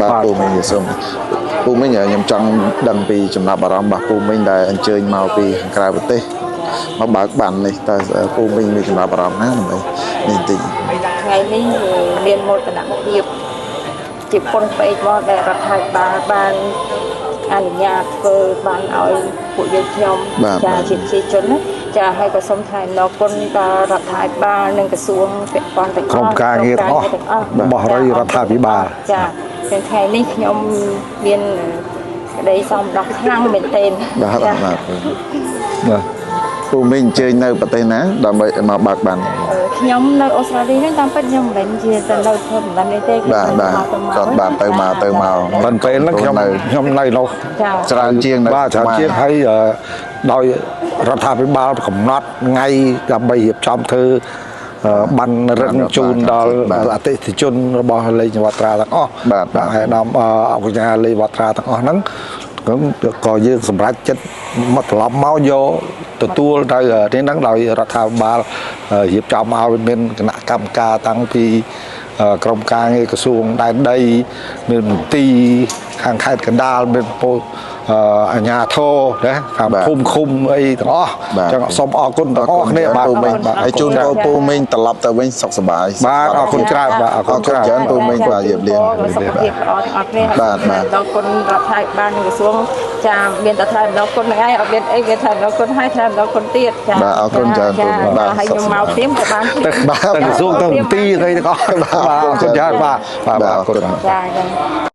បាទពូមិញសូមពូមិញខ្ញុំចង់ដឹងពីចំណាប់អារម្មណ៍របស់ពូមិញដែលអញ្ជើញមកពីក្រៅប្រទេសមកបើកបាននេះតើពូមិញមានចំណាប់អារម្មណ៍ណាដើម្បីនេះតិចថ្ងៃនេះមានមោទនភាពជាពុនពេកមកដែលរដ្ឋាភិបាលបានអនុញ្ញាតធ្វើបានឲ្យពួកយើងខ្ញុំចាជាប្រជាជនចាហើយក៏សូមថ្លែងអំណរគុណដល់រដ្ឋាភិបាលនិងក្រសួងពាក់ព័ន្ធទាំងអស់ក្រុមការងារទាំងអស់របស់រដ្ឋាភិបាលចាទាំងថ្ងៃនេះខ្ញុំមានក្តីសោមនស្សខ្លាំងមែនទែនបាទពូមិញអញ្ជើញនៅប្រទេសណាដើម្បីមកបើកបានខ្ញុំនៅអូស្ត្រាលីហ្នឹងតាមពិតខ្ញុំមិនមែនជាទៅនៅធ្វើដំណើរនេះទេបាទគាត់បានទៅមកមិនពេលហ្នឹងខ្ញុំនៅនោះច្រើនជាងបាទច្រើនជាងហើយដោយរដ្ឋាភិបាលកំណត់ថ្ងៃដើម្បីរៀបចំធ្វើបានរឹងជូនដល់អតិថិជនរបស់លេងវត្តត្រាទាំងអស់បាទហើយដល់អកញ្ញាលេងវត្តត្រាទាំងអស់ហ្នឹងក៏យើងសម្រេចចិត្តមកត្រឡប់មកយកទទួលទៅនេះហ្នឹងដោយរដ្ឋាភិបាលរៀបចំឲ្យមានគណៈកម្មការតាំងពីក្រមការងារក្រសួងដែនដីមានមន្ទីរខាងខេត្តកណ្ដាលមានពលអាជ្ញាធរណាខាងភូមិឃុំអីទាំងអស់ចឹងសូមអរគុណទាំងអស់គ្នាបាទហើយជូនពរពូមិញត្រឡប់ទៅវិញសុខសប្បាយបាទអរគុណច្រើនបាទអរគុណច្រើនពូមិញបាទរៀបរៀងសុខភាពល្អទាំងអស់គ្នាបាទអរគុណរដ្ឋាភិបាលនិងក្រសួងចាមានតែថាអរគុណហ្នឹងហើយអត់មានអីគេថាអរគុណហើយថាអរគុណទៀតចាបាទអរគុណច្រើនពូមិបាទហើយខ្ញុំមកព្រាមក៏បានទៅក្រសួងទៅមន្ទីរអីទាំងអស់បាទអរគុណច្រើនបាទអរគុណចា